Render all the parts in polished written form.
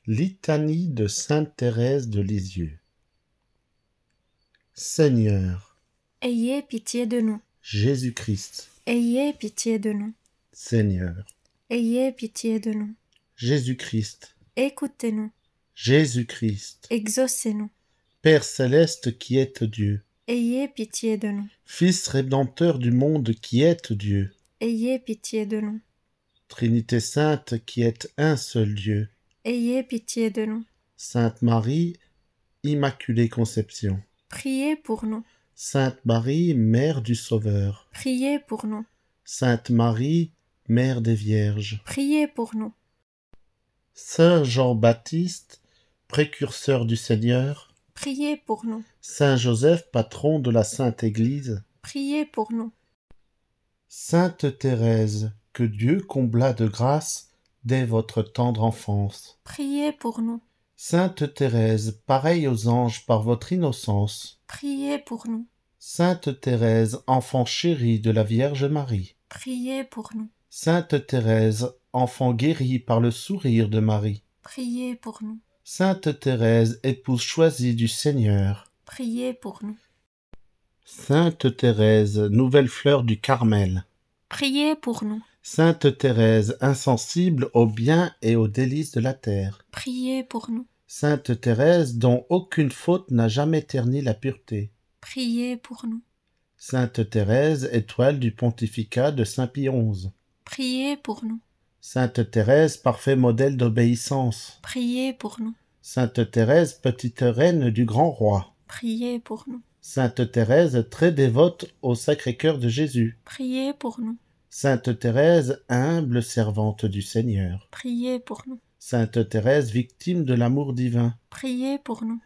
Litanie de sainte Thérèse de Lisieux. Seigneur, Ayez pitié de nous. Jésus-Christ, Ayez pitié de nous. Seigneur, Ayez pitié de nous. Jésus-Christ, Écoutez-nous. Jésus-Christ, Exaucez-nous. Père céleste qui êtes Dieu, Ayez pitié de nous. Fils rédempteur du monde qui êtes Dieu, Ayez pitié de nous. Trinité sainte qui êtes un seul Dieu, Ayez pitié de nous. Sainte Marie, Immaculée Conception, Priez pour nous. Sainte Marie, Mère du Sauveur, Priez pour nous. Sainte Marie, Mère des Vierges, Priez pour nous. Saint Jean-Baptiste, précurseur du Seigneur, Priez pour nous. Saint Joseph, patron de la Sainte Église, Priez pour nous. Sainte Thérèse, que Dieu combla de grâce dès votre tendre enfance. Priez pour nous. Sainte Thérèse, pareille aux anges par votre innocence. Priez pour nous. Sainte Thérèse, enfant chéri de la Vierge Marie. Priez pour nous. Sainte Thérèse, enfant guéri par le sourire de Marie. Priez pour nous. Sainte Thérèse, épouse choisie du Seigneur. Priez pour nous. Sainte Thérèse, nouvelle fleur du Carmel. Priez pour nous. Sainte Thérèse, insensible aux biens et aux délices de la terre. Priez pour nous. Sainte Thérèse, dont aucune faute n'a jamais terni la pureté. Priez pour nous. Sainte Thérèse, étoile du pontificat de Saint Pie XI. Priez pour nous. Sainte Thérèse, parfait modèle d'obéissance. Priez pour nous. Sainte Thérèse, petite reine du grand roi. Priez pour nous. Sainte Thérèse, très dévote au Sacré-Cœur de Jésus. Priez pour nous. Sainte Thérèse, humble servante du Seigneur. Priez pour nous. Sainte Thérèse, victime de l'amour divin. Priez pour nous.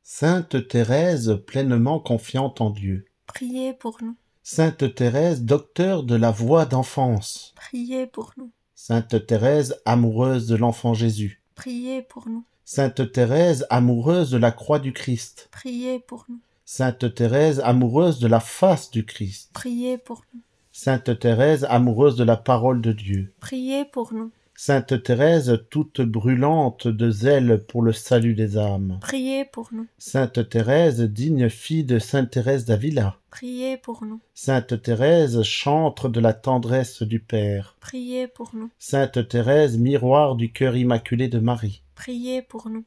Sainte Thérèse, pleinement confiante en Dieu. Priez pour nous. Sainte Thérèse, docteur de la voix d'enfance. Priez pour nous. Sainte Thérèse, amoureuse de l'enfant Jésus. Priez pour nous. Sainte Thérèse, amoureuse de la croix du Christ. Priez pour nous. Sainte Thérèse, amoureuse de la face du Christ. Priez pour nous. Sainte Thérèse, amoureuse de la parole de Dieu. Priez pour nous. Sainte Thérèse, toute brûlante de zèle pour le salut des âmes. Priez pour nous. Sainte Thérèse, digne fille de Sainte Thérèse d'Avila. Priez pour nous. Sainte Thérèse, chantre de la tendresse du Père. Priez pour nous. Sainte Thérèse, miroir du cœur immaculé de Marie. Priez pour nous.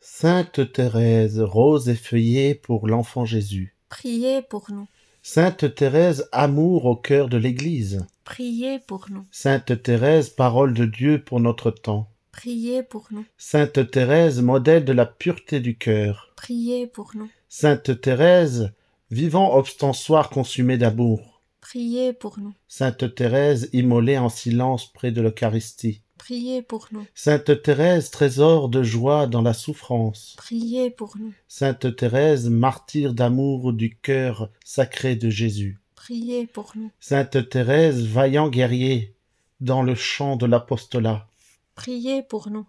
Sainte Thérèse, rose effeuillée pour l'enfant Jésus. Priez pour nous. Sainte Thérèse, amour au cœur de l'Église. Priez pour nous. Sainte Thérèse, parole de Dieu pour notre temps. Priez pour nous. Sainte Thérèse, modèle de la pureté du cœur. Priez pour nous. Sainte Thérèse, vivant ostensoir consumé d'amour. Priez pour nous. Sainte Thérèse, immolée en silence près de l'Eucharistie. Priez pour nous. Sainte Thérèse, trésor de joie dans la souffrance. Priez pour nous. Sainte Thérèse, martyr d'amour du cœur sacré de Jésus. Priez pour nous. Sainte Thérèse, vaillant guerrier dans le champ de l'apostolat. Priez pour nous.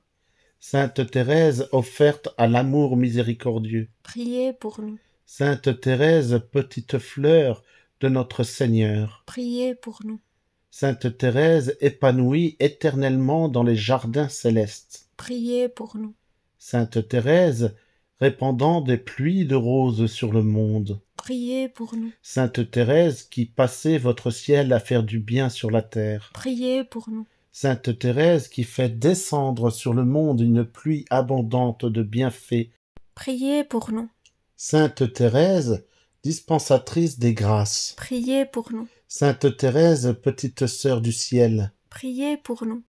Sainte Thérèse, offerte à l'amour miséricordieux. Priez pour nous. Sainte Thérèse, petite fleur de notre Seigneur. Priez pour nous. Sainte Thérèse, épanouie éternellement dans les jardins célestes. Priez pour nous. Sainte Thérèse, répandant des pluies de roses sur le monde. Priez pour nous. Sainte Thérèse, qui passez votre ciel à faire du bien sur la terre. Priez pour nous. Sainte Thérèse, qui fait descendre sur le monde une pluie abondante de bienfaits. Priez pour nous. Sainte Thérèse, dispensatrice des grâces. Priez pour nous. Sainte Thérèse, petite sœur du ciel. Priez pour nous.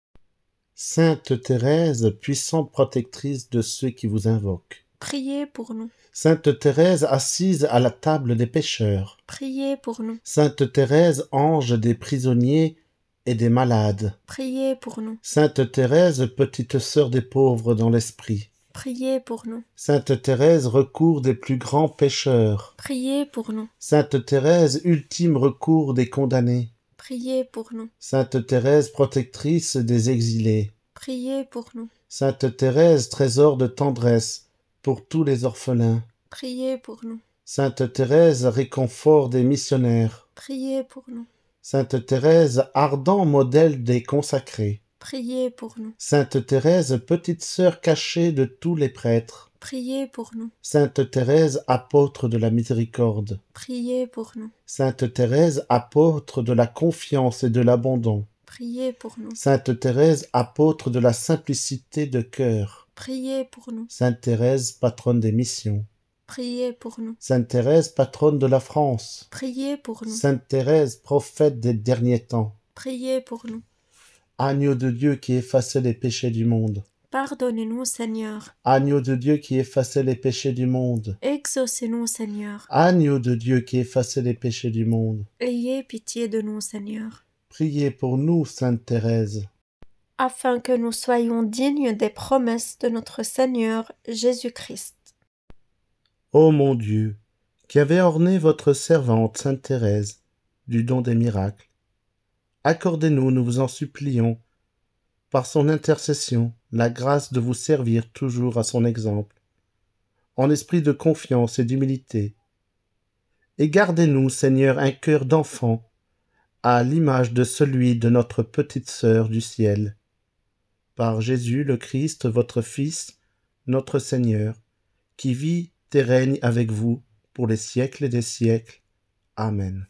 Sainte Thérèse, puissante protectrice de ceux qui vous invoquent. Priez pour nous. Sainte Thérèse, assise à la table des pécheurs. Priez pour nous. Sainte Thérèse, ange des prisonniers et des malades. Priez pour nous. Sainte Thérèse, petite sœur des pauvres dans l'esprit. Priez pour nous. Sainte Thérèse, recours des plus grands pécheurs. Priez pour nous. Sainte Thérèse, ultime recours des condamnés. Priez pour nous. Sainte Thérèse, protectrice des exilés. Priez pour nous. Sainte Thérèse, trésor de tendresse pour tous les orphelins. Priez pour nous. Sainte Thérèse, réconfort des missionnaires. Priez pour nous. Sainte Thérèse, ardent modèle des consacrés. Priez pour nous. Sainte Thérèse, petite sœur cachée de tous les prêtres. Priez pour nous. Sainte Thérèse, apôtre de la miséricorde. Priez pour nous. Sainte Thérèse, apôtre de la confiance et de l'abandon. Priez pour nous. Sainte Thérèse, apôtre de la simplicité de cœur. Priez pour nous. Sainte Thérèse, patronne des missions. Priez pour nous. Sainte Thérèse, patronne de la France. Priez pour nous. Sainte Thérèse, prophète des derniers temps. Priez pour nous. Agneau de Dieu qui effaçait les péchés du monde. Pardonnez-nous, Seigneur. Agneau de Dieu qui effaçait les péchés du monde. Exaucez-nous, Seigneur. Agneau de Dieu qui effaçait les péchés du monde. Ayez pitié de nous, Seigneur. Priez pour nous, Sainte Thérèse. Afin que nous soyons dignes des promesses de notre Seigneur Jésus-Christ. Ô mon Dieu, qui avez orné votre servante Sainte Thérèse du don des miracles, accordez-nous, nous vous en supplions, par son intercession, la grâce de vous servir toujours à son exemple, en esprit de confiance et d'humilité. Et gardez-nous, Seigneur, un cœur d'enfant, à l'image de celui de notre petite sœur du ciel. Par Jésus le Christ, votre Fils, notre Seigneur, qui vit et règne avec vous pour les siècles et des siècles. Amen.